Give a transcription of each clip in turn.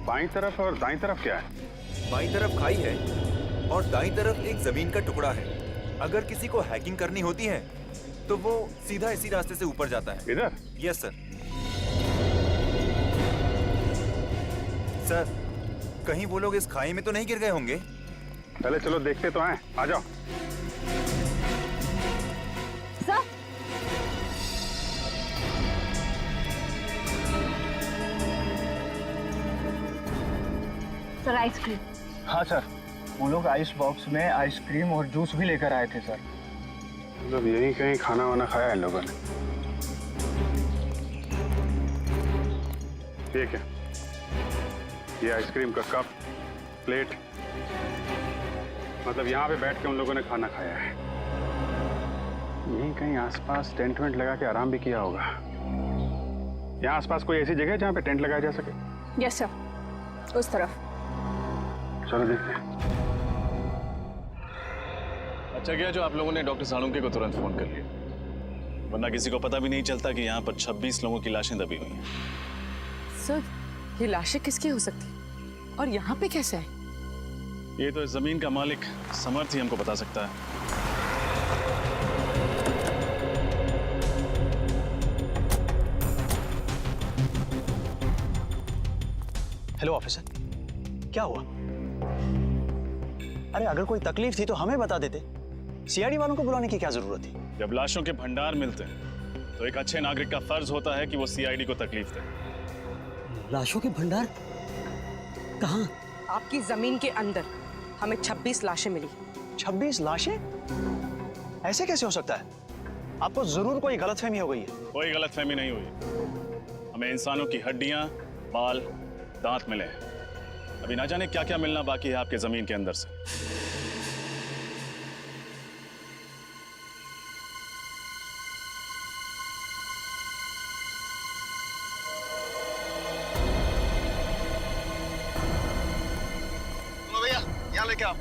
बाईं तरफ और दाईं तरफ क्या है? बाईं तरफ खाई है और दाईं तरफ एक जमीन का टुकड़ा है। अगर किसी को हैकिंग करनी होती है तो वो सीधा इसी रास्ते से ऊपर जाता है। इधर? Yes sir. सर, कहीं वो लोग इस खाई में तो नहीं गिर गए होंगे? पहले चलो देखते तो हैं, आ जाओ। Sir ice cream. हाँ सर, वो लोग आइस बॉक्स में आइसक्रीम और जूस भी लेकर आए थे सर। मतलब यहीं कहीं खाना वाना खाया है लोगों ने। ठीक है, ये आइसक्रीम का कप, प्लेट, मतलब यहाँ पे बैठ के उन लोगों ने खाना खाया है। यहीं कहीं आसपास टेंट वेंट लगा के आराम भी किया होगा। यहाँ आसपास कोई ऐसी जगह है जहाँ पे टेंट लगाया जा सके? यस सर, उस तरफ। चलो देखते हैं। अच्छा गया जो आप लोगों ने डॉक्टर साळुंके को तुरंत फोन कर लिया, वरना किसी को पता भी नहीं चलता कि यहाँ पर 26 लोगों की लाशें दबी हुई हैं। सर, ये लाशें किसकी हो सकती और यहाँ पे कैसे है? ये तो इस जमीन का मालिक समर्थ ही हमको बता सकता है। हेलो ऑफिसर, क्या हुआ? अरे अगर कोई तकलीफ थी तो हमें बता देते। सीआईडी वालों को बुलाने की क्या जरूरत थी? जब लाशों के भंडार मिलते हैं तो एक अच्छे नागरिक का फर्ज होता है कि वो सीआईडी को तकलीफ दे। लाशों के भंडार कहाँ? आपकी जमीन के अंदर हमें 26 लाशें मिली। 26 लाशें? ऐसे कैसे हो सकता है? आपको जरूर कोई गलतफहमी हो गई है। कोई गलतफहमी नहीं हुई। हमें इंसानों की हड्डियां, बाल, दांत मिले हैं। अभी ना जाने क्या क्या मिलना बाकी है आपके जमीन के अंदर से। भैया यहाँ लेके आओ।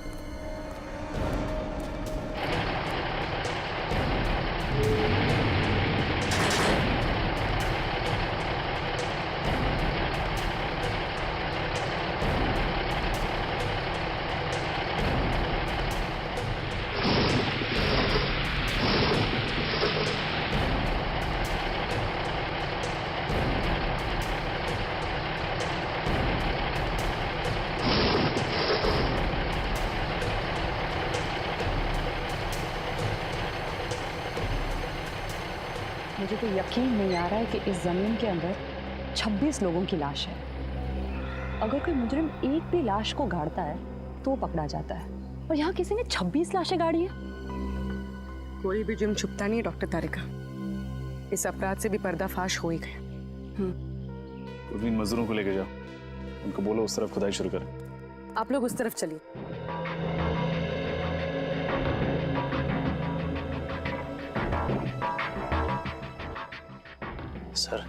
मुझे तो यकीन नहीं आ रहा है कि इस जमीन के अंदर 26 लोगों की लाश है। अगर कोई मुजरिम एक भी लाश को गाड़ता है तो वो पकड़ा जाता है, और यहाँ किसी ने 26 लाशें गाड़ी है। कोई भी जुर्म छुपता नहीं है डॉक्टर तारिका। इस अपराध से भी पर्दाफाश हो ही गया। उन मजदूरों को लेके जाओ, उनको बोलो उस तरफ खुदाई शुरू करें। आप लोग उस तरफ चलिए। सर।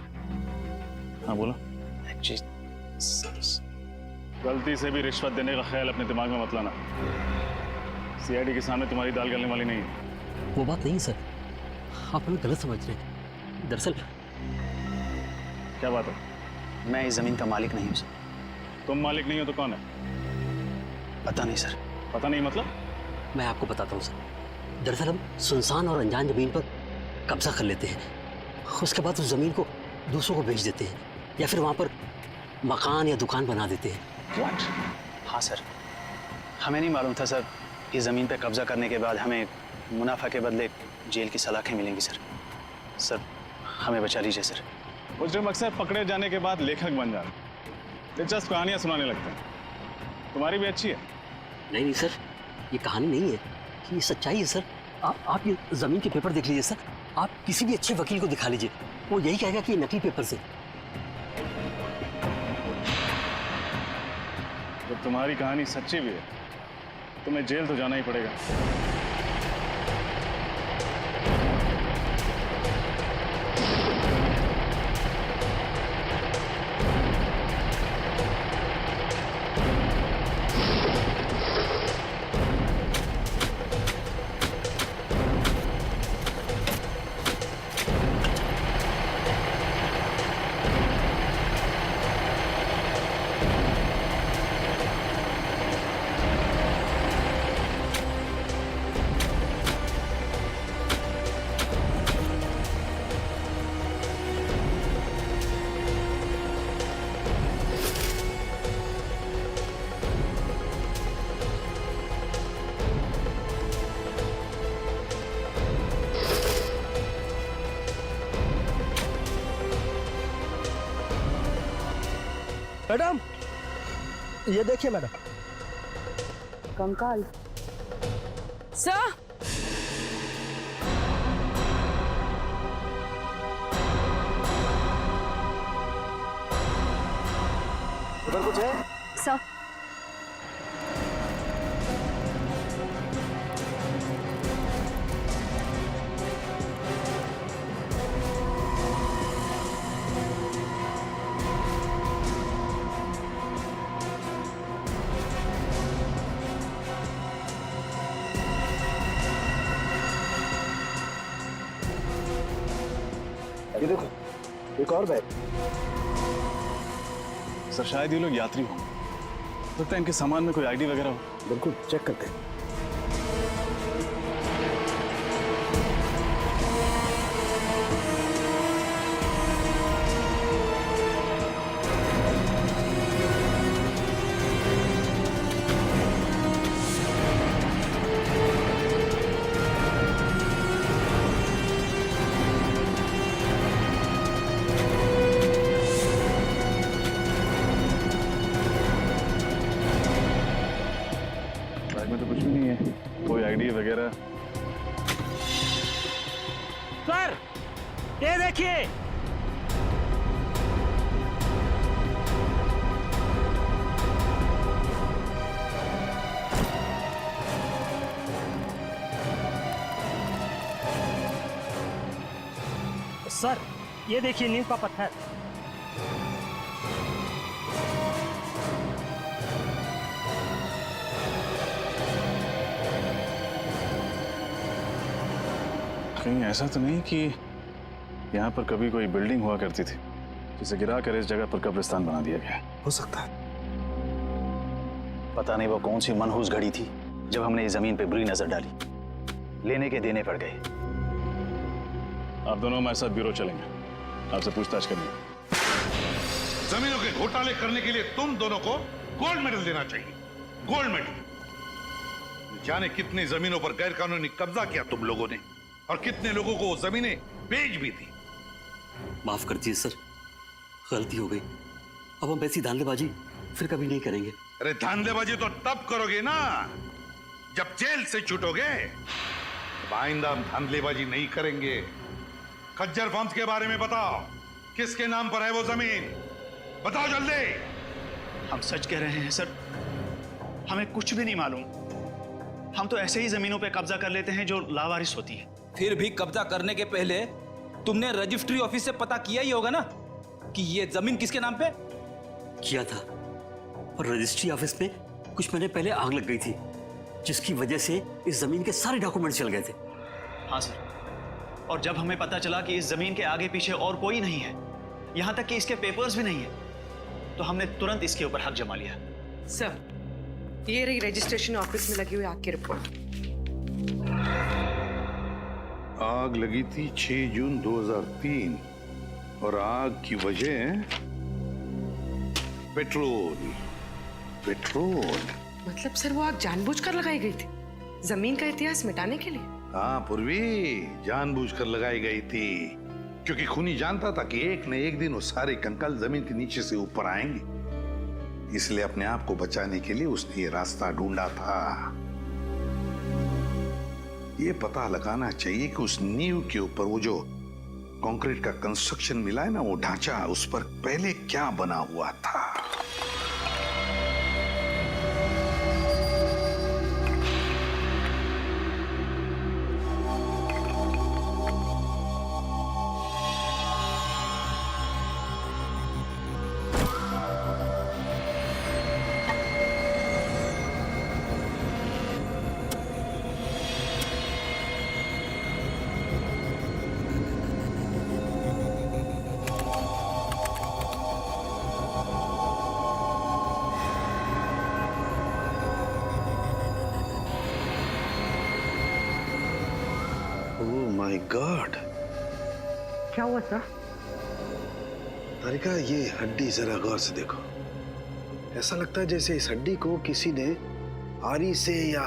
हाँ बोलो। एक्चुअली गलती से भी रिश्वत देने का ख्याल अपने दिमाग में मत लाना। सीआईडी के सामने तुम्हारी दाल गलने वाली नहीं है। वो बात नहीं सर, आप हमें गलत समझ रहे हैं। दरअसल क्या बात है? मैं इस जमीन का मालिक नहीं हूँ सर। तुम मालिक नहीं हो तो कौन है? पता नहीं सर। पता नहीं मतलब? मैं आपको बताता हूँ सर। दरअसल हम सुनसान और अनजान जमीन पर कब्जा कर लेते हैं, उसके बाद उस जमीन को दूसरों को बेच देते हैं, या फिर वहाँ पर मकान या दुकान बना देते हैं। What? हाँ सर, हमें नहीं मालूम था सर इस ज़मीन पे कब्जा करने के बाद हमें मुनाफा के बदले जेल की सलाखें मिलेंगी। सर हमें बचा लीजिए सर। मुजरिम अक्सर पकड़े जाने के बाद लेखक बन जाते हैं, दिलचस्प कहानियां सुनाने लगते हैं। तुम्हारी भी अच्छी है। नहीं नहीं सर, ये कहानी नहीं है, ये सच्चाई है सर। आप ये जमीन के पेपर देख लीजिए सर। आप किसी भी अच्छे वकील को दिखा लीजिए, वो यही कहेगा कि ये नकली पेपर से। जब तुम्हारी कहानी सच्ची भी है, तुम्हें जेल तो जाना ही पड़ेगा। मैडम, ये देखिए मैडम। कंकाल। सर, उधर कुछ है? सर ये देखो, एक और बैग। सर शायद ये लोग यात्री होंगे, लगता है इनके सामान में कोई आईडी वगैरह हो। बिल्कुल, चेक करते हैं। बैग में तो कुछ भी नहीं है, कोई आईडी वगैरह। सर, ये देखिए। सर, ये देखिए नीम का पत्थर। कहीं ऐसा तो नहीं कि यहाँ पर कभी कोई बिल्डिंग हुआ करती थी जिसे गिरा कर इस जगह पर कब्रिस्तान बना दिया गया? हो सकता है। पता नहीं वो कौन सी मनहूस घड़ी थी जब हमने इस जमीन पे बुरी नजर डाली। लेने के देने पड़ गए। आप दोनों हमारे साथ ब्यूरो चलेंगे, आपसे पूछताछ करनी। जमीनों के घोटाले करने के लिए तुम दोनों को गोल्ड मेडल देना चाहिए। Gold medal. जाने कितनी जमीनों पर गैरकानूनी कब्जा किया तुम लोगों ने, और कितने लोगों को वो जमीनें बेच भी दी। माफ कर दीजिए सर, गलती हो गई। अब हम ऐसी धांधलेबाजी फिर कभी नहीं करेंगे। अरे धांधलेबाजी तो तब करोगे ना जब जेल से छूटोगे। अब आइंदा हम धांधलेबाजी नहीं करेंगे। खज्जर फार्म्स के बारे में बताओ, किसके नाम पर है वो जमीन? बताओ जल्दी। हम सच कह रहे हैं सर, हमें कुछ भी नहीं मालूम। हम तो ऐसे ही जमीनों पे कब्जा कर लेते हैं जो लावारिस होती है। फिर भी कब्जा करने के पहले तुमने रजिस्ट्री ऑफिस से पता किया ही होगा ना कि ये जमीन किसके नाम पे? किया था, और रजिस्ट्री ऑफिस में कुछ महीने पहले आग लग गई थी, जिसकी वजह से इस जमीन के सारे डॉक्यूमेंट्स चल गए थे। हाँ सर, और जब हमें पता चला कि इस जमीन के आगे पीछे और कोई नहीं है, यहाँ तक कि इसके पेपर्स भी नहीं है, तो हमने तुरंत इसके ऊपर हक जमा लिया। सर, ये रही रजिस्ट्रेशन ऑफिस में लगी हुई आग की रिपोर्ट। आग लगी थी 6 जून 2003 और आग की वजह पेट्रोल। पेट्रोल मतलब सर वो आग जानबूझकर लगाई गई थी, जमीन का इतिहास मिटाने के लिए? हाँ पूर्वी, जानबूझकर लगाई गई थी, क्योंकि खूनी जानता था कि एक न एक दिन वो सारे कंकाल जमीन के नीचे से ऊपर आएंगे। इसलिए अपने आप को बचाने के लिए उसने ये रास्ता ढूंढा था। ये पता लगाना चाहिए कि उस नींव के ऊपर वो जो कंक्रीट का कंस्ट्रक्शन मिला है ना, वो ढांचा, उस पर पहले क्या बना हुआ था। माय गॉड, क्या हुआ सर? तारिका, ये हड्डी जरा गौर से देखो। ऐसा लगता है जैसे इस हड्डी को किसी ने आरी से या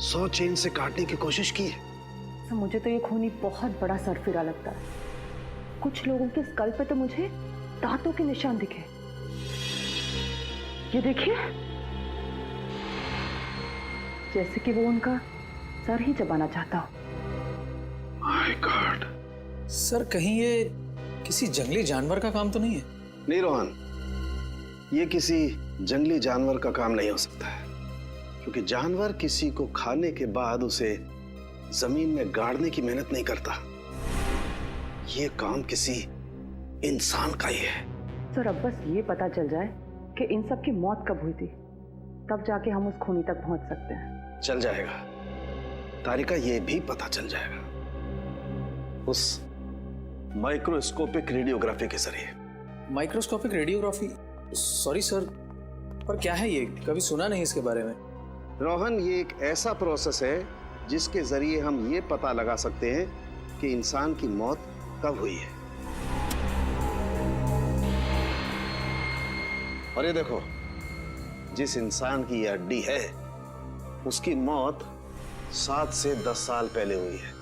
100 चेन से काटने की कोशिश की है। सर, मुझे तो ये खूनी बहुत बड़ा सरफिरा लगता है। कुछ लोगों के स्कल पे तो मुझे दांतों के निशान दिखे। ये देखिए, जैसे कि वो उनका सर ही चबाना चाहता हो। My God. सर कहीं ये किसी जंगली जानवर का काम तो नहीं है? नहीं रोहन, ये किसी जंगली जानवर का काम नहीं हो सकता है, क्योंकि जानवर किसी को खाने के बाद उसे जमीन में गाड़ने की मेहनत नहीं करता। ये काम किसी इंसान का ही है। सर अब बस ये पता चल जाए कि इन सब की मौत कब हुई थी, तब जाके हम उस खूनी तक पहुंच सकते हैं। चल जाएगा तारिका, ये भी पता चल जाएगा उस माइक्रोस्कोपिक रेडियोग्राफी के जरिए। Microscopic radiography? सॉरी सर, पर क्या है ये? कभी सुना नहीं इसके बारे में। रोहन, ये एक ऐसा प्रोसेस है जिसके जरिए हम ये पता लगा सकते हैं कि इंसान की मौत कब हुई है। और ये देखो, जिस इंसान की ये हड्डी है उसकी मौत 7 से 10 साल पहले हुई है,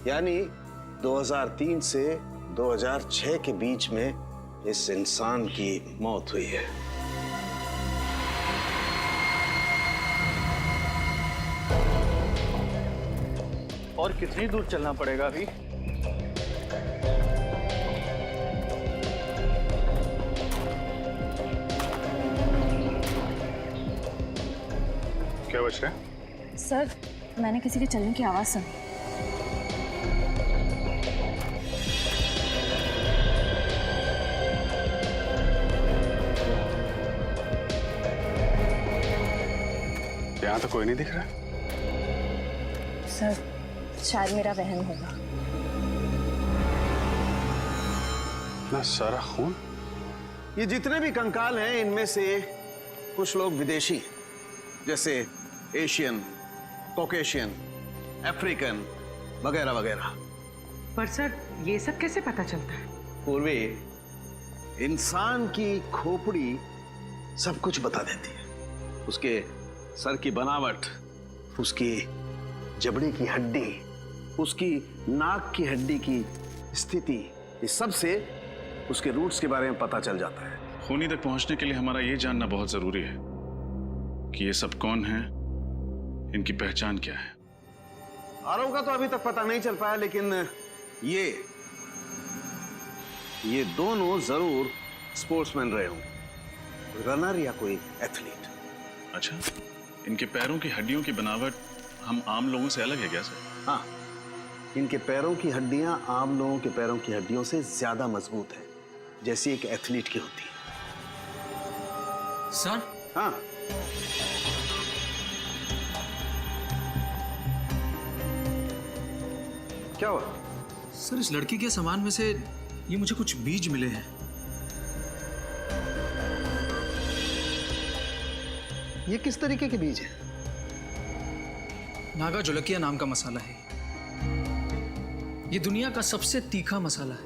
यानी 2003 से 2006 के बीच में इस इंसान की मौत हुई है। और कितनी दूर चलना पड़ेगा अभी? क्या बच रहा है? सर मैंने किसी के चलने की आवाज सुनी। यहाँ तो कोई नहीं दिख रहा। सर शायद मेरा वहम होगा। ना सारा खून। ये जितने भी कंकाल हैं इनमें से कुछ लोग विदेशी हैं, जैसे एशियन, कॉकेशियन, अफ्रीकन वगैरह वगैरह। पर सर ये सब कैसे पता चलता है? पूर्वी, इंसान की खोपड़ी सब कुछ बता देती है। उसके सर की बनावट, उसकी जबड़े की हड्डी, उसकी नाक की हड्डी की स्थिति, इस सब से उसके रूट्स के बारे में पता चल जाता है। खूनी तक पहुंचने के लिए हमारा ये जानना बहुत जरूरी है कि ये सब कौन है, इनकी पहचान क्या है। आरव का तो अभी तक पता नहीं चल पाया, लेकिन ये दोनों जरूर स्पोर्ट्समैन रहे होंगे, रनर या कोई एथलीट। अच्छा, इनके पैरों की हड्डियों की बनावट हम आम लोगों से अलग है क्या सर? हाँ, इनके पैरों की हड्डियां आम लोगों के पैरों की हड्डियों से ज्यादा मजबूत है, जैसी एक एथलीट की होती है। सर? हाँ। क्या हुआ? सर इस लड़की के सामान में से ये मुझे कुछ बीज मिले हैं। ये किस तरीके के बीज हैं? नागा जोलकिया नाम का मसाला है। ये दुनिया का सबसे तीखा मसाला है,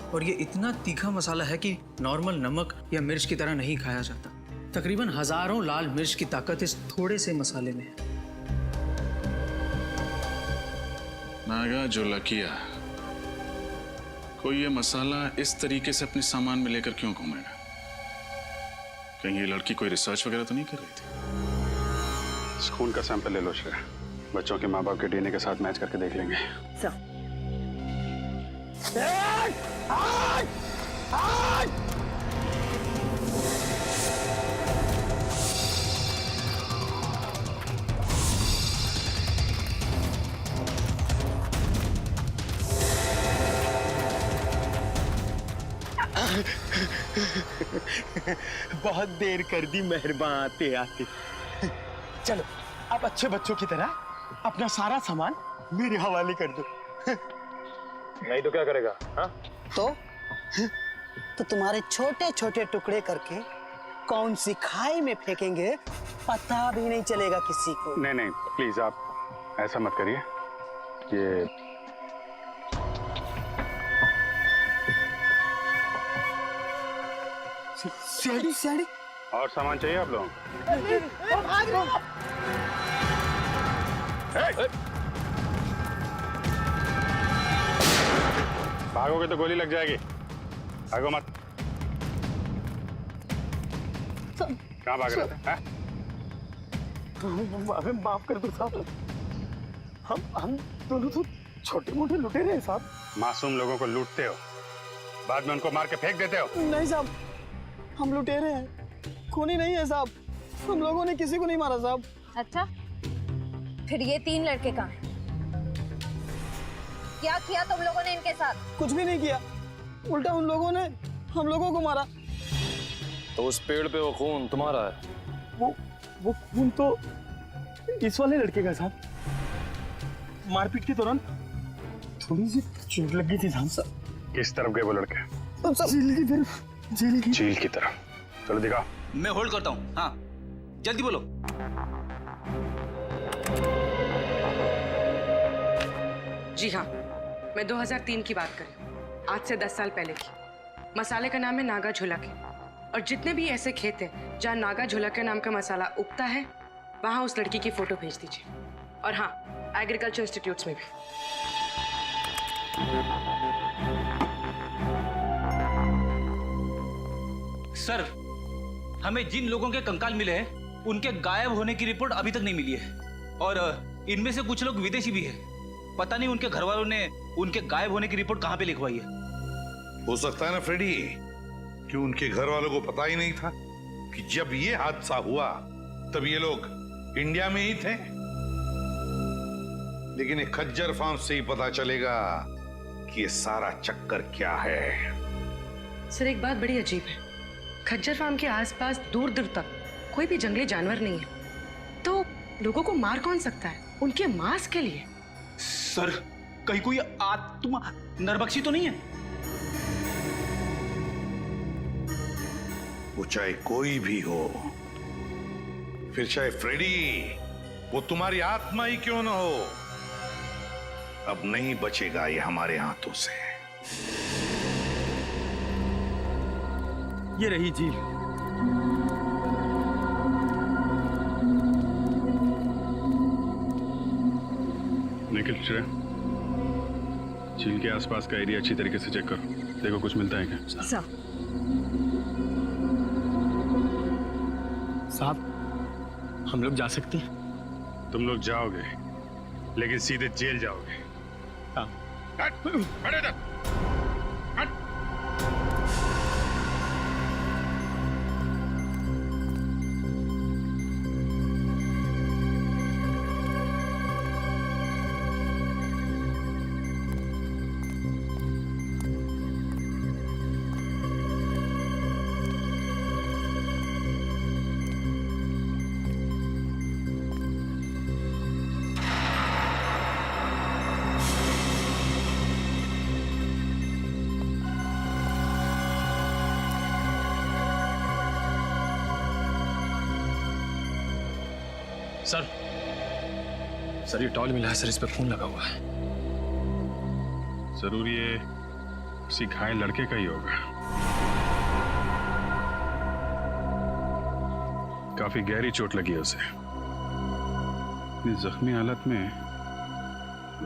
और ये इतना तीखा मसाला है कि नॉर्मल नमक या मिर्च की तरह नहीं खाया जाता। तकरीबन हजारों लाल मिर्च की ताकत इस थोड़े से मसाले में है। नागा जोलकिया, कोई ये मसाला इस तरीके से अपने सामान में लेकर क्यों घूमेगा? कहीं ये लड़की कोई रिसर्च वगैरह तो नहीं कर रही थी? इस खून का सैंपल ले लो श्रेया, बच्चों के माँ बाप के डीएनए के साथ मैच करके देख लेंगे। सर बहुत देर कर दी मेहरबान आते आते। चलो अब अच्छे बच्चों की तरह अपना सारा सामान मेरे हवाले कर दो। नहीं तो क्या करेगा? हाँ? तो तुम्हारे छोटे छोटे टुकड़े करके कौन सी खाई में फेंकेंगे पता भी नहीं चलेगा किसी को। नहीं नहीं प्लीज आप ऐसा मत करिए। ये सीढ़ी सीढ़ी और सामान चाहिए आप लोगों को? भागोगे तो गोली लग जाएगी, भागो मत। कहाँ भाग रहे थे? हैं? हमें माफ कर दो साहब। हम दोनों तो छोटे मोटे लुटेरे हैं साहब। मासूम लोगों को लूटते हो, बाद में उनको मार के फेंक देते हो। नहीं साहब, हम लुटेरे हैं, खूनी नहीं है साहब। हम लोगों ने किसी को नहीं मारा साहब। अच्छा, फिर ये 3 लड़के कहाँ हैं? क्या किया तुम लोगों ने इनके साथ? कुछ भी नहीं किया, उल्टा उन लोगों ने हम लोगों को मारा। तो उस पेड़ पे वो खून तुम्हारा है? वो खून तो इस वाले लड़के का साहब। मारपीट के दौरान थोड़ी सी चोट लगी थी साहब। किस तरफ गए वो लड़के? जेल की तरफ। जेल की तरफ। चलो दिखाओ। मैं होल्ड करता हूँ। हाँ, जल्दी बोलो। जी हाँ, मैं 2003 की बात कर रही हूँ, आज से 10 साल पहले की। मसाले का नाम है नागा झुलके, और जितने भी ऐसे खेत हैं जहाँ नागा झुलके नाम का मसाला उगता है, वहाँ उस लड़की की फोटो भेज दीजिए। और हाँ, एग्रीकल्चर इंस्टीट्यूट्स में भी। सर, हमें जिन लोगों के कंकाल मिले हैं उनके गायब होने की रिपोर्ट अभी तक नहीं मिली है, और इनमें से कुछ लोग विदेशी भी हैं। पता नहीं उनके घर वालों ने उनके गायब होने की रिपोर्ट कहाँ पे लिखवाई है। हो सकता है ना फ्रेडी कि उनके घर वालों को पता ही नहीं था कि जब ये हादसा हुआ तब ये लोग इंडिया में ही थे। लेकिन एक खज्जर फार्म से ही पता चलेगा कि ये सारा चक्कर क्या है। सर, एक बात बड़ी अजीब है, खज्जर फार्म के आसपास दूर दूर तक कोई भी जंगली जानवर नहीं है, तो लोगों को मार कौन सकता है उनके मांस के लिए? सर, कहीं कोई आत्मा नरबक्षी तो नहीं है? वो चाहे कोई भी हो, फिर चाहे फ्रेडी, वो तुम्हारी आत्मा ही क्यों ना हो, अब नहीं बचेगा ये हमारे हाथों से। ये रही झील। निखिल, श्रेया, झील के आसपास का एरिया अच्छी तरीके से चेक करो, देखो कुछ मिलता है क्या। साहब, हम लोग जा सकते हैं? तुम लोग जाओगे, लेकिन सीधे जेल जाओगे। हाँ। सर, ये टॉल मिला है सर, इस पे खून लगा हुआ है। जरूर ये किसी घायल लड़के का ही होगा। काफी गहरी चोट लगी है उसे। इतनी जख्मी हालत में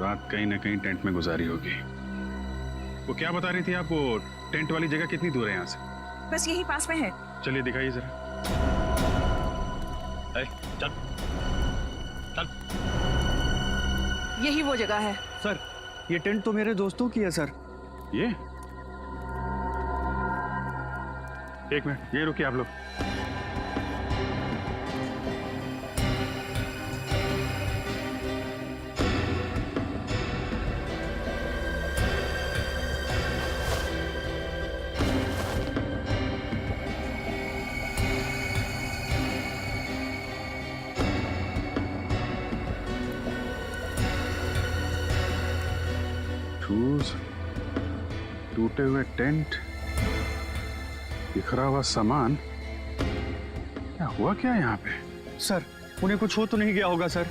रात कहीं ना कहीं टेंट में गुजारी होगी। वो क्या बता रही थी आप, वो टेंट वाली जगह कितनी दूर है यहाँ से? बस यही पास में है। चलिए दिखाइए जरा। चल चल। यही वो जगह है। सर, ये टेंट तो मेरे दोस्तों की है सर। ये एक मिनट, ये रुकिए आप लोग। टूटे हुए टेंट, बिखरा हुआ सामान, क्या हुआ क्या यहाँ पे? सर, उन्हें कुछ हो तो नहीं गया होगा सर?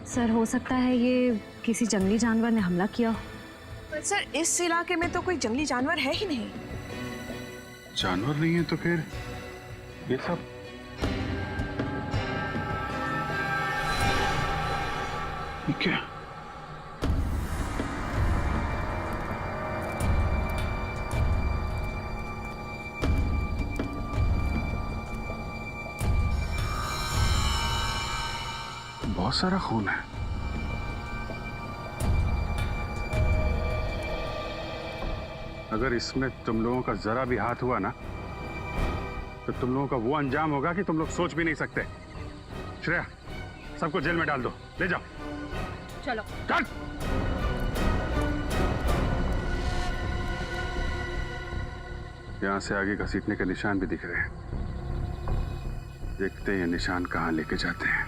सर, हो सकता है ये किसी जंगली जानवर ने हमला किया। पर सर, इस इलाके में तो कोई जंगली जानवर है ही नहीं। जानवर नहीं है तो फिर ये सब? ये क्या? बहुत सारा खून है। अगर इसमें तुम लोगों का जरा भी हाथ हुआ ना तो तुम लोगों का वो अंजाम होगा कि तुम लोग सोच भी नहीं सकते। श्रेया, सबको जेल में डाल दो, ले जाओ। चलो चल। यहां से आगे घसीटने के निशान भी दिख रहे हैं। देखते हैं ये निशान कहां लेके जाते हैं।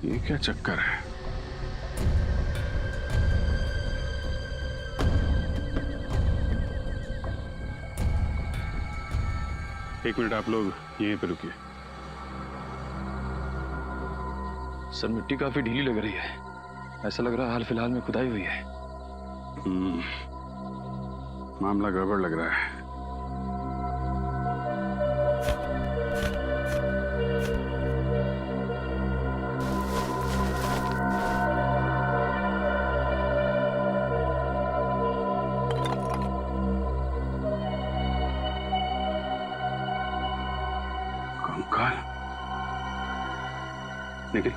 ये क्या चक्कर है? एक मिनट, आप लोग यहीं पे रुकिए। सर मिट्टी काफी ढीली लग रही है, ऐसा लग रहा है हाल फिलहाल में खुदाई हुई है। मामला गड़बड़ लग रहा है। कंकाल निखिल,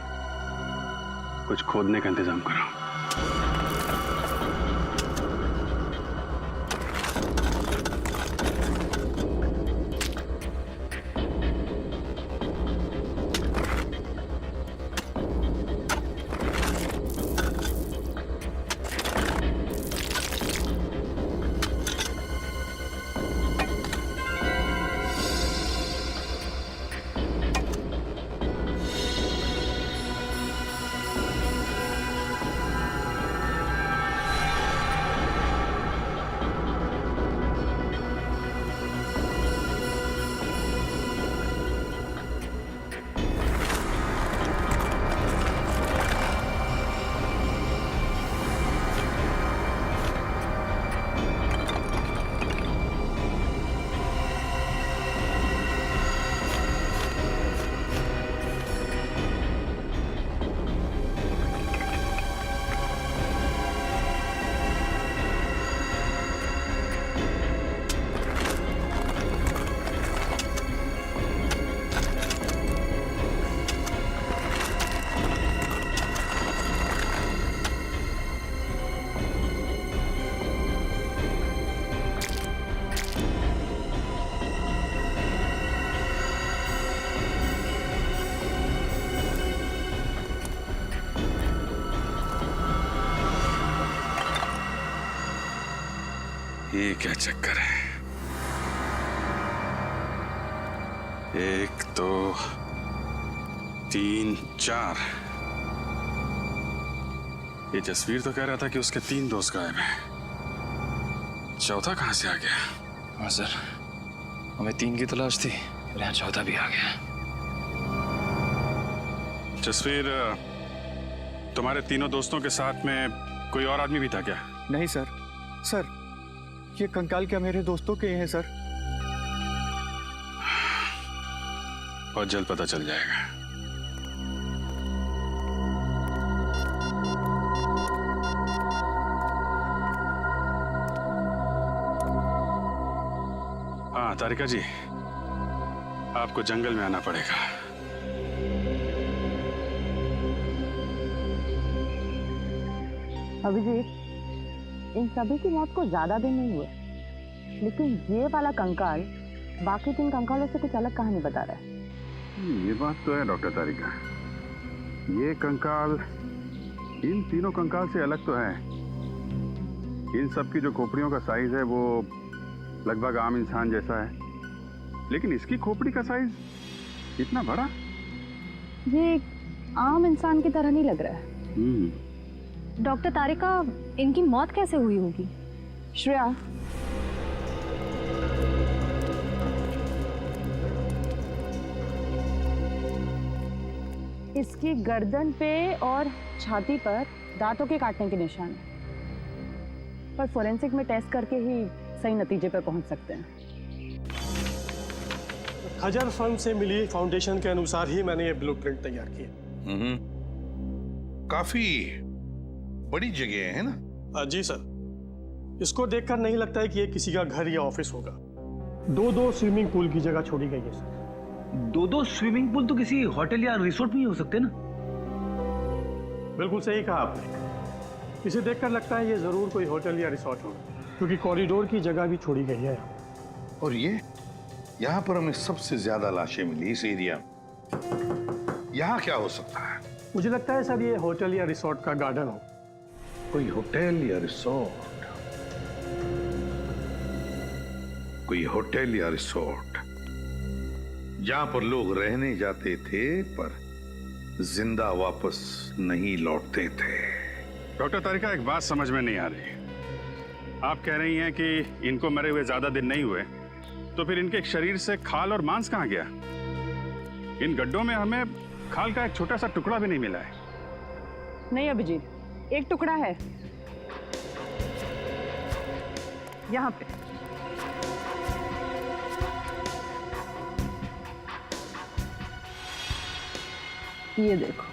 कुछ खोदने का इंतजाम करो। ये क्या चक्कर है? 1 2 3 4। ये जसवीर तो कह रहा था कि उसके 3 दोस्त गायब हैं। चौथा कहां से आ गया? हाँ सर, हमें 3 की तलाश थी, और यहाँ चौथा भी आ गया। जसवीर, तुम्हारे तीनों दोस्तों के साथ में कोई और आदमी भी था क्या? नहीं सर। सर, ये कंकाल क्या मेरे दोस्तों के हैं सर? बहुत जल्द पता चल जाएगा। हाँ तारिका जी, आपको जंगल में आना पड़ेगा। अभिजीत, इन सभी की मौत को ज्यादा दिन नहीं हुए, लेकिन ये वाला कंकाल बाकी 3 कंकालों से कुछ अलग कहानी बता रहा है। ये बात तो है डॉक्टर तारिका, ये कंकाल इन तीनों कंकाल से अलग तो है। इन सब की जो खोपड़ियों का साइज है वो लगभग आम इंसान जैसा है, लेकिन इसकी खोपड़ी का साइज इतना बड़ा। ये आम इंसान की तरह नहीं लग रहा है। डॉक्टर तारिका, इनकी मौत कैसे हुई होगी? श्रेया, इसकी गर्दन पे और छाती पर दांतों के काटने के निशान हैं, पर फोरेंसिक में टेस्ट करके ही सही नतीजे पर पहुंच सकते हैं। खजर फर्म से मिली फाउंडेशन के अनुसार ही मैंने ये ब्लूप्रिंट तैयार किया। काफी बड़ी जगह है ना? जी सर, इसको देखकर नहीं लगता है कि ये किसी का घर या ऑफिस होगा। दो स्विमिंग पूल की जगह छोड़ी गई है सर। दो स्विमिंग पूल तो किसी होटल या रिसोर्ट में ही हो सकते ना। बिल्कुल सही कहा आपने। इसे देखकर लगता है ये जरूर कोई होटल या रिसोर्ट होगा, क्योंकि कॉरिडोर की जगह भी छोड़ी गई है। और ये यहाँ पर हमें सबसे ज्यादा लाशें मिली इस एरिया में। यहाँ क्या हो सकता है? मुझे लगता है सर ये होटल या रिसोर्ट का गार्डन हो। कोई होटल या रिसोर्ट, कोई होटल या रिसोर्ट जहां पर लोग रहने जाते थे पर जिंदा वापस नहीं लौटते थे। डॉक्टर तारिका, एक बात समझ में नहीं आ रही। आप कह रही हैं कि इनको मरे हुए ज्यादा दिन नहीं हुए, तो फिर इनके शरीर से खाल और मांस कहाँ गया? इन गड्ढों में हमें खाल का एक छोटा सा टुकड़ा भी नहीं मिला है। नहीं अभिजीत, एक टुकड़ा है यहाँ पे। ये देखो,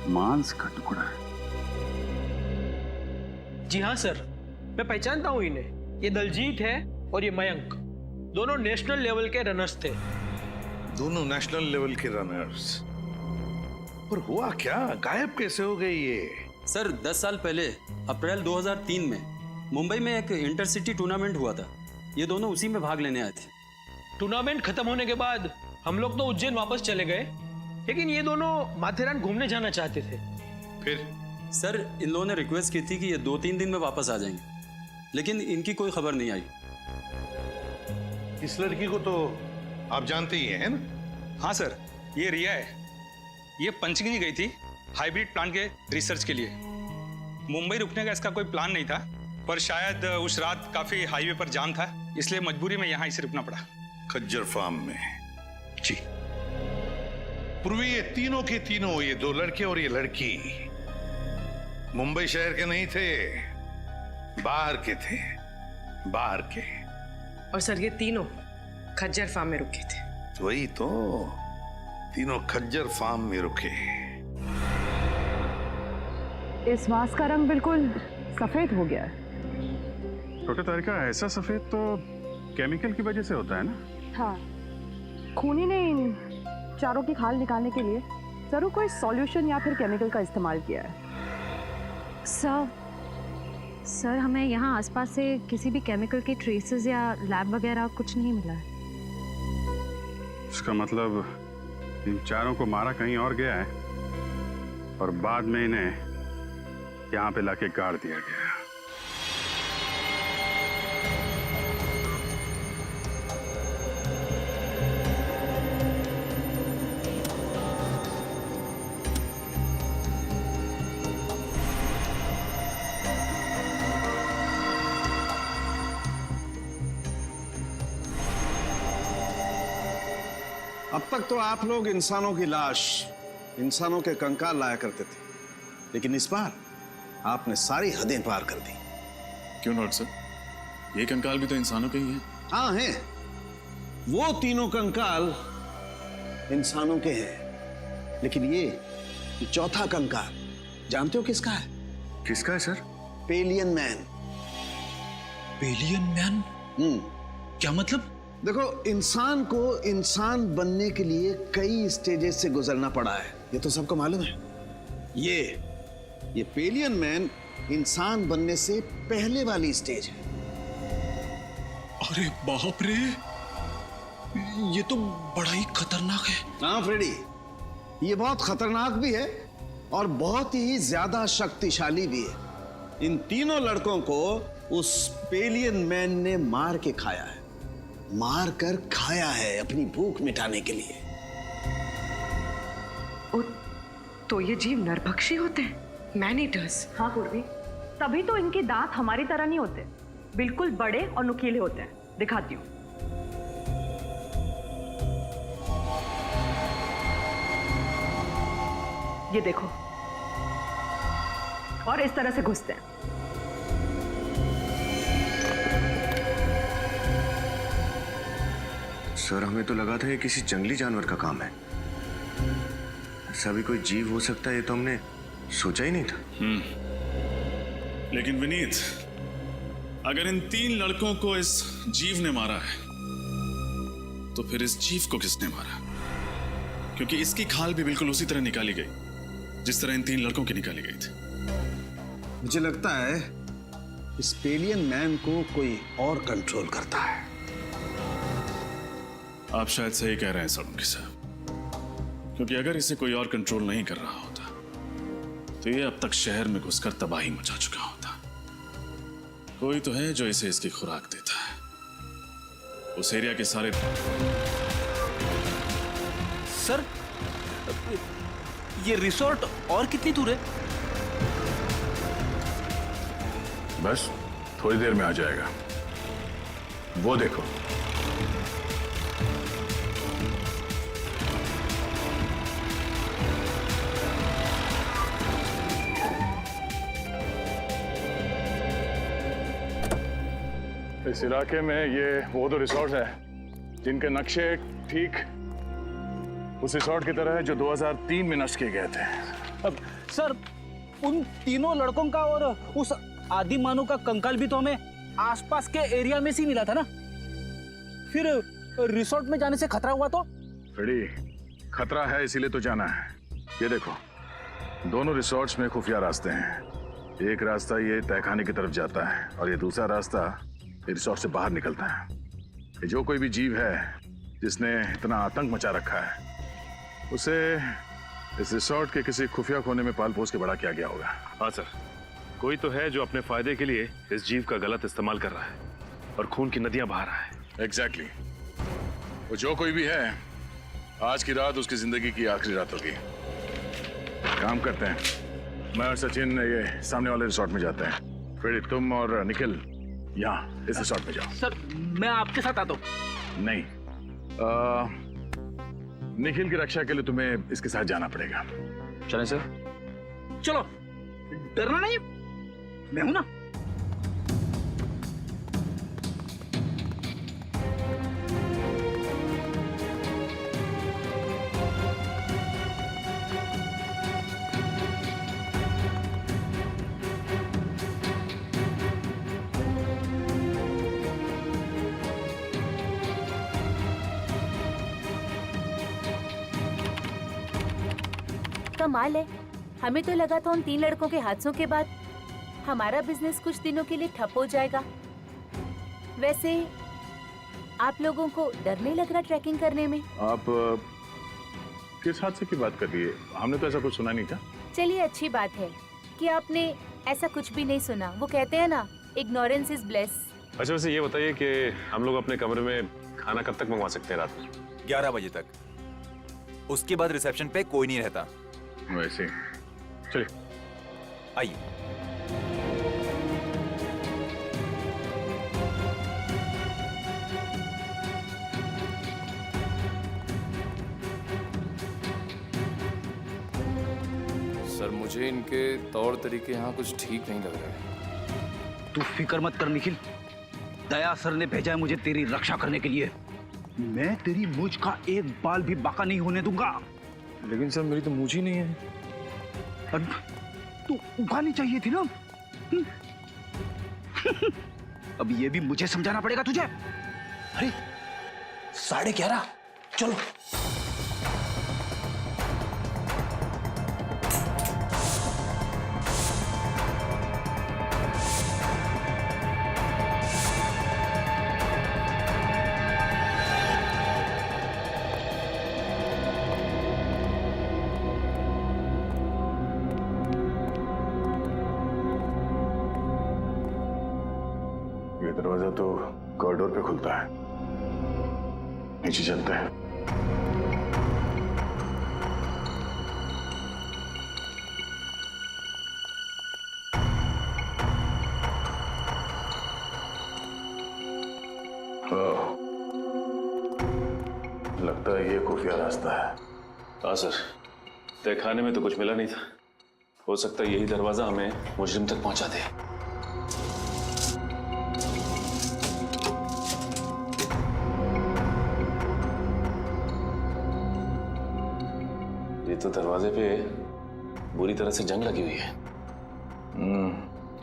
मांस का टुकड़ा है। जी हाँ सर, मैं पहचानता हूँ इन्हें। ये दलजीत है और ये मयंक, दोनों नेशनल लेवल के रनर्स थे। दोनों नेशनल लेवल के रनर्स। पर हुआ क्या? गायब कैसे हो गए ये? सर 10 साल पहले अप्रैल 2003 में मुंबई में एक इंटरसिटी टूर्नामेंट हुआ था। ये दोनों उसी में भाग लेने आए थे। टूर्नामेंट खत्म होने के बाद हम लोग तो उज्जैन वापस चले गए, लेकिन ये दोनों माथेरान घूमने जाना चाहते थे। फिर? सर इन लोगों ने रिक्वेस्ट की थी कि ये 2-3 दिन में वापस आ जाएंगे, लेकिन इनकी कोई खबर नहीं आई। इस लड़की को तो आप जानते ही हैं ना? हाँ सर, ये रिया है। ये पंचगिनी गई थी हाइब्रिड प्लांट के रिसर्च के लिए। मुंबई रुकने का इसका कोई प्लान नहीं था, पर शायद उस रात काफी हाईवे पर जाम था, इसलिए मजबूरी में यहाँ इसे रुकना पड़ा। खज्जर फार्म में? जी। पूर्वी ये तीनों के तीनों, ये दो लड़के और ये लड़की मुंबई शहर के नहीं थे, बाहर के थे, बाहर के। और सर ये तीनों खज्जर फार्म में रुके थे। वही तो, तीनों खज्जर फार्म में रुके। इस मांस का रंग बिल्कुल सफेद हो गया है। डॉक्टर तारिका, ऐसा सफेद तो केमिकल की वजह से होता है ना? हाँ, खूनी ने इन चारों की खाल निकालने के लिए जरूर कोई सॉल्यूशन या फिर केमिकल का इस्तेमाल किया है। सर हमें यहाँ आसपास से किसी भी केमिकल के ट्रेसेस या लैब वगैरह कुछ नहीं मिला है। इसका मतलब इन चारों को मारा कहीं और गया है और बाद में इन्हें यहाँ पे लाके गाड़ दिया गया। अब तक तो आप लोग इंसानों की लाश, इंसानों के कंकाल लाया करते थे, लेकिन इस बार आपने सारी हदें पार कर दी। क्यों नॉट सर? ये कंकाल भी तो इंसानों के ही हैं। हाँ हैं, वो तीनों कंकाल इंसानों के हैं, लेकिन ये चौथा कंकाल जानते हो किसका है? किसका है sir? Pavilion man. Pavilion man? क्या मतलब? देखो, इंसान को इंसान बनने के लिए कई स्टेजेस से गुजरना पड़ा है, ये तो सबको मालूम है। ये पेलियन मैन इंसान बनने से पहले वाली स्टेज है। अरे बाप रे, ये तो बड़ा ही खतरनाक है। हाँ फ्रेडी, ये बहुत खतरनाक भी है और बहुत ही ज्यादा शक्तिशाली भी है। इन तीनों लड़कों को उस पेलियन मैन ने मार के खाया है, मार कर खाया है अपनी भूख मिटाने के लिए। तो ये जीव नरभक्षी होते हैं, मैन ईटर्स। हाँ पूर्वी, तभी तो इनके दांत हमारी तरह नहीं होते, बिल्कुल बड़े और नुकीले होते हैं। दिखाती हूँ। ये देखो, और इस तरह से घुसते हैं। सर हमें तो लगा था ये किसी जंगली जानवर का काम है। ऐसा भी कोई जीव हो सकता है, ये तो हमने सोचा ही नहीं था। लेकिन विनीत, अगर इन 3 लड़कों को इस जीव ने मारा है तो फिर इस जीव को किसने मारा? क्योंकि इसकी खाल भी बिल्कुल उसी तरह निकाली गई जिस तरह इन 3 लड़कों की निकाली गई थी। मुझे लगता है इस पेलियन मैन को कोई और कंट्रोल करता है। आप शायद सही कह रहे हैं सोलंकी साहब, क्योंकि अगर इसे कोई और कंट्रोल नहीं कर रहा होता तो ये अब तक शहर में घुसकर तबाही मचा चुका होता। कोई तो है जो इसे इसकी खुराक देता है। उस एरिया के सारे सर, ये रिसोर्ट और कितनी दूर है? बस थोड़ी देर में आ जाएगा, वो देखो। इस इलाके में ये वो दो रिसोर्ट हैं जिनके नक्शे ठीक उस रिसोर्ट की तरह है जो 2003 में नष्ट किए गए थे। अब सर, उन तीनों लड़कों का और उस आदि मानव का कंकाल भी तो हमें आसपास के एरिया में से मिला था ना। फिर रिसोर्ट में जाने से खतरा हुआ तो? फ्रेडी, खतरा है इसीलिए तो जाना है। ये देखो, दोनों रिसोर्ट्स में खुफिया रास्ते हैं। एक रास्ता ये तहखाने की तरफ जाता है और ये दूसरा रास्ता रिसोर्ट से बाहर निकलता है। ये जो कोई भी जीव है जिसने इतना आतंक मचा रखा है उसे इस रिसोर्ट के किसी खुफिया कोने में पाल पोस के बड़ा किया गया होगा। हाँ सर, कोई तो है जो अपने फायदे के लिए इस जीव का गलत इस्तेमाल कर रहा है और खून की नदियां बहा रहा है। एग्जैक्टली। वो जो कोई भी है, आज की रात उसकी जिंदगी की आखिरी रात होगी। काम करते हैं, मैं और सचिन ये सामने वाले रिसोर्ट में जाते हैं। फिर तुम और निखिल यहाँ इस रिसोर्ट में जाओ। सर, मैं आपके साथ आता हूँ। नहीं, निखिल की रक्षा के लिए तुम्हें इसके साथ जाना पड़ेगा। चलें सर? चलो, डरना नहीं, मैं हूं ना। कमाल है, हमें तो लगा था उन 3 लड़कों के हादसों के बाद हमारा बिजनेस कुछ दिनों के लिए ठप हो जाएगा। वैसे आप लोगों को डर नहीं लग रहा ट्रैकिंग करने में? आप किस हादसे की बात कर रही है? हमने तो ऐसा कुछ सुना नहीं था। चलिए, अच्छी बात है कि आपने ऐसा कुछ भी नहीं सुना। वो कहते हैं ना, इग्नोरेंस इज ब्लेस। अच्छा, वैसे ये बताइए कि हम लोग अपने कमरे में खाना कब तक मंगवा सकते हैं? रात में 11 बजे तक। उसके बाद रिसेप्शन पे कोई नहीं रहता। वैसे चलिए, आइए। सर, मुझे इनके तौर तरीके यहाँ कुछ ठीक नहीं लग रहे। तू फिक्र मत कर निखिल, दया सर ने भेजा है मुझे तेरी रक्षा करने के लिए। मैं तेरी मूंछ का एक बाल भी बाका नहीं होने दूंगा। लेकिन सर, मेरी तो मूंछ ही नहीं है। तू उगानी चाहिए थी ना। अब ये भी मुझे समझाना पड़ेगा तुझे। अरे 11:30, चलो। दरवाजा तो कॉरिडोर पे खुलता है, नीचे चलते हैं। लगता है ये खुफिया रास्ता है। हाँ सर, तहखाने में तो कुछ मिला नहीं था। हो सकता है यही दरवाजा हमें मुजरिम तक पहुंचा दे। ये तो दरवाजे पे बुरी तरह से जंग लगी हुई है।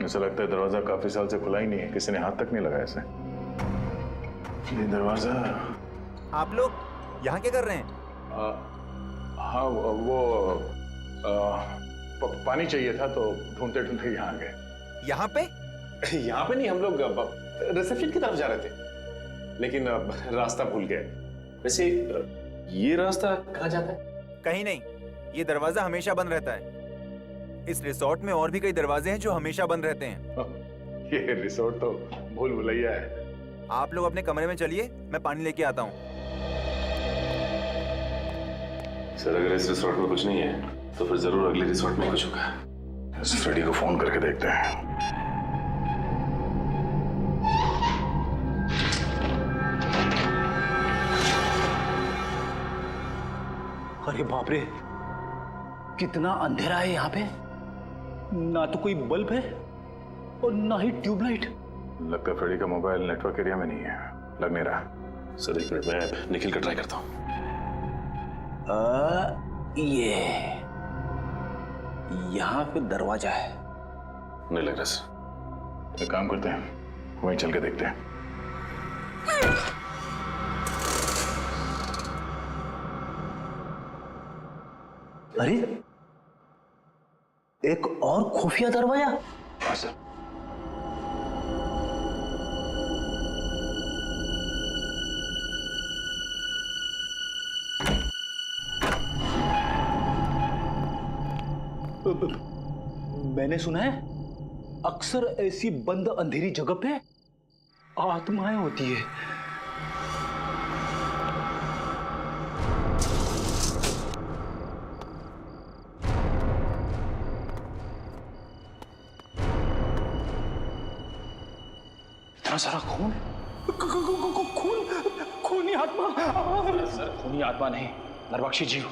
ऐसा लगता है दरवाजा काफी साल से खुला ही नहीं है, किसी ने हाथ तक नहीं लगाया इसे। ये दरवाजा। आप लोग यहाँ क्या कर रहे हैं? हाँ वो पानी चाहिए था तो ढूंढते ढूंढते यहाँ आ गए। यहाँ पे? यहाँ पे नहीं, हम लोग रिसेप्शन की तरफ जा रहे थे, लेकिन रास्ता भूल गए। वैसे ये रास्ता कहाँ जाता है? कहीं नहीं, ये दरवाजा हमेशा बंद रहता है। इस रिसोर्ट में और भी कई दरवाजे हैं जो हमेशा बंद रहते हैं। ये रिसोर्ट तो भूल भुलैया है। आप लोग अपने कमरे में चलिए, मैं पानी लेके आता हूँ। सर अगर इस रिसोर्ट में कुछ नहीं है तो फिर जरूर अगले रिसोर्ट में कुछ होगा। इस फ्रेडी को फोन करके देखते हैं। अरे बाप रे, कितना अंधेरा है यहाँ पे। ना तो कोई बल्ब है और ना ही ट्यूबलाइट। लगता है फ्रेडी का मोबाइल नेटवर्क एरिया में नहीं है, लग नहीं रहा। सर एक मिनट, मैं निखिल का ट्राई करता हूँ। ये यहाँ पे दरवाजा है। नहीं लग रहा सर। एक काम करते हैं, वहीं चल के देखते हैं। अरे एक और खुफिया दरवाजा। हाँ सर। मैंने सुना है अक्सर ऐसी बंद अंधेरी जगह पे आत्माएं होती है। इतना सारा खून, खूनी आत्मा। सर खूनी आत्मा नहीं, नरबख्शी जीव।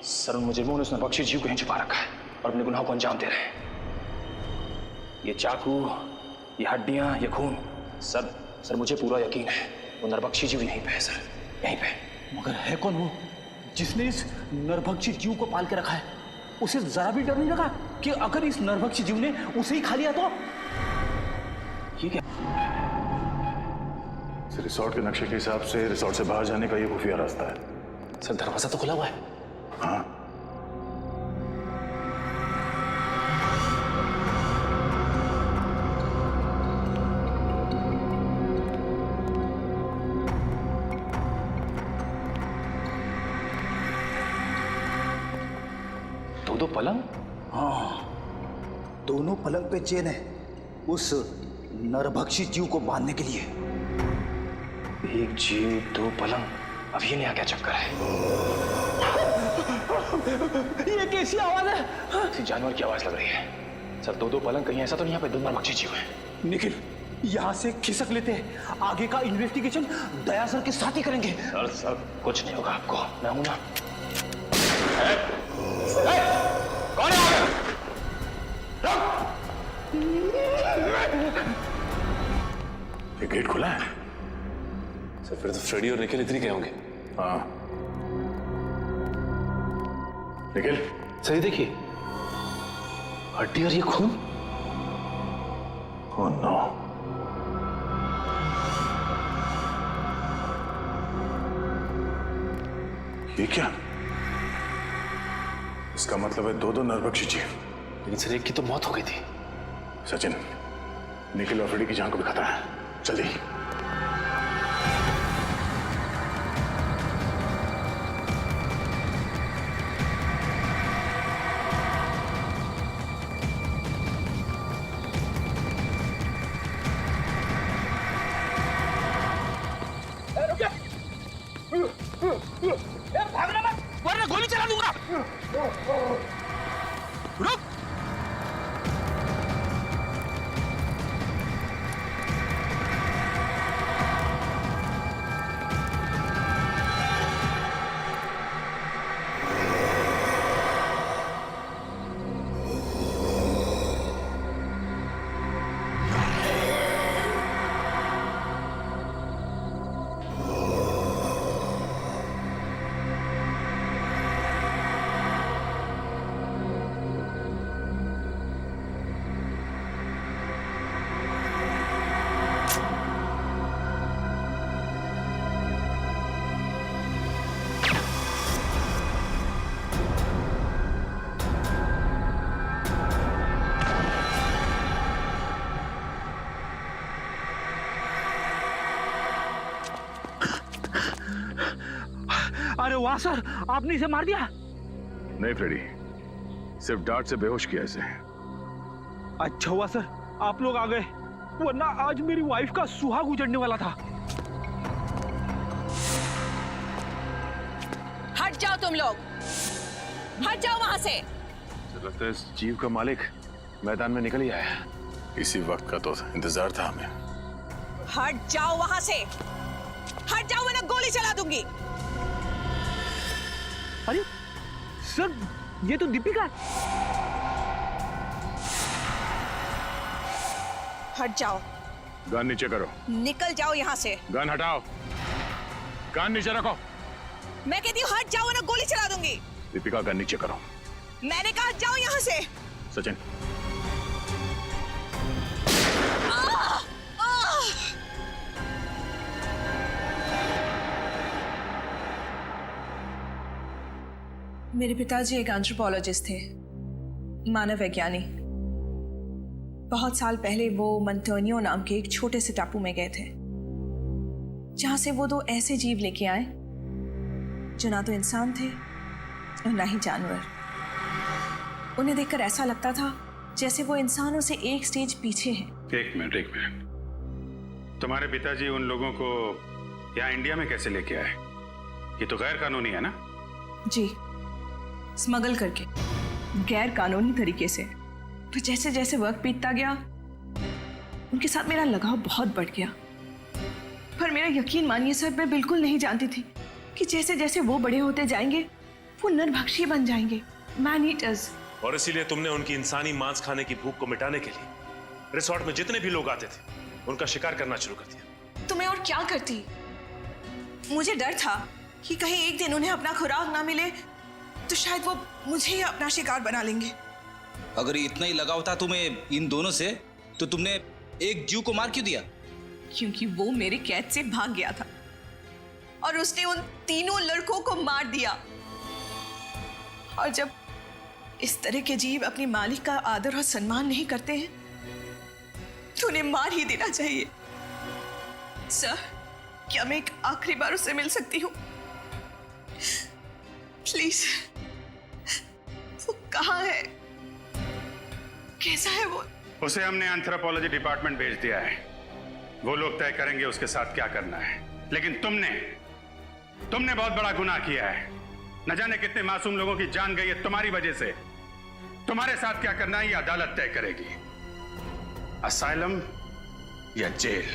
सर उन मुजरिमों ने उस नरबख्शी जीव को यहीं छुपा रखा है और अपने गुनाहों को अंजाम दे रहे हैं। ये चाकू, ये हड्डियां, ये खून, सर मुझे पूरा यकीन है वो नरबख्शी जीव यहीं पे है सर, यहीं पे। मगर है कौन वो जिसने इस नरभक्षी जीव को पाल के रखा है? उसे जरा भी डर नहीं लगा कि अगर इस नरभक्षी जीव ने उसे ही खा लिया तो? ये क्या? रिसोर्ट के नक्शे के हिसाब से रिसोर्ट से बाहर जाने का ये खुफिया रास्ता है। सर दरवाजा तो खुला हुआ है। हाँ दो पलंग? हाँ, दोनों पलंग पे चेन है उस नरभक्षी जीव को बांधने के लिए। एक जीव दो पलंग, अब ये नया क्या चक्कर है? ये कैसी आवाज है? किसी जानवर की आवाज लग रही है। सर दो पलंग, कहीं ऐसा तो नहीं यहाँ पे दो नरभक्षी जीव है? निखिल, यहाँ से खिसक लेते हैं, आगे का इन्वेस्टिगेशन दया सर के साथ ही करेंगे। सर कुछ नहीं होगा आपको, मैं हूं ना। कौन है? ये गेट खुला है। सर फिर तो फ्रेडी और निखिल इतनी गए होंगे। हाँ निखिल, सही देखिए, हड्डी और ये खून। ओह नो, ये क्या? इसका मतलब है दो नरभक्षी जीव। लेकिन सर एक की तो मौत हो गई थी। सचिन, निखिल और फ्रेडी की जान को भी खतरा है, जल्दी। भागना मत, वरना गोली चला दूंगा। रुक। वाह सर, आपने इसे मार दिया? नहीं फ्रेडी, सिर्फ डांट से बेहोश किया इसे। अच्छा हुआ सर आप लोग आ गए, वरना आज मेरी वाइफ का सुहाग उजड़ने वाला था। हट जाओ तुम लोग, हट जाओ वहां से। लगता है इस जीव का मालिक मैदान में निकल ही आया। इसी वक्त का तो इंतजार था हमें। हट जाओ वहां से, हट जाओ वरना गोली चला दूंगी। अरे सर, ये तो दीपिका है। हट जाओ। गन नीचे करो। निकल जाओ यहाँ से। गन हटाओ, गन नीचे रखो। मैं कहती हूँ हट जाओ वरना गोली चला दूंगी। दीपिका गन नीचे करो। मैंने कहा हट जाओ यहाँ से। सचिन। मेरे पिताजी एक एंथ्रोपोलॉजिस्ट थे, मानव वैज्ञानी। बहुत साल पहले वो मंटोनियो नाम के एक छोटे से टापू में गए थे, जहां से वो दो ऐसे जीव लेके आए जो ना तो इंसान थे और ना ही जानवर। उन्हें देखकर ऐसा लगता था जैसे वो इंसानों से एक स्टेज पीछे हैं। एक मिनट, तुम्हारे पिताजी उन लोगों को यहाँ इंडिया में कैसे लेके आए? ये तो गैर कानूनी है ना? जी, स्मगल करके, गैर कानूनी तरीके से। तो जैसे जैसे वक्त बीतता गया उनके साथ मेरा लगाव बहुत बढ़ गया। पर मेरा यकीन मानिए सर, मैं बिल्कुल नहीं जानती थी कि जैसे जैसे वो बड़े होते जाएंगे वो नरभक्षी बन जाएंगे, मैन ईटर्स। और इसीलिए तुमने उनकी इंसानी मांस खाने की भूख को मिटाने के लिए रिसोर्ट में जितने भी लोग आते थे उनका शिकार करना शुरू कर दिया। तो मैं और क्या करती? मुझे डर था कि कहीं एक दिन उन्हें अपना खुराक ना मिले तो शायद वो मुझे ही अपना शिकार बना लेंगे। अगर इतना ही लगाव था तुम्हें इन दोनों से, तो तुमने एक जीव को मार क्यों दिया? क्योंकि वो मेरे कैद से भाग गया था और उसने उन तीनों लड़कों को मार दिया। और जब इस तरह के जीव अपने मालिक का आदर और सम्मान नहीं करते हैं तो उन्हें मार ही देना चाहिए। सर, क्या मैं एक आखिरी बार उससे मिल सकती हूँ? प्लीज। वो कहाँ है? कैसा है वो? उसे हमने एंथ्रोपोलॉजी डिपार्टमेंट भेज दिया है। वो लोग तय करेंगे उसके साथ क्या करना है। लेकिन तुमने बहुत बड़ा गुनाह किया है। न जाने कितने मासूम लोगों की जान गई है तुम्हारी वजह से। तुम्हारे साथ क्या करना है ये अदालत तय करेगी, असाइलम या जेल।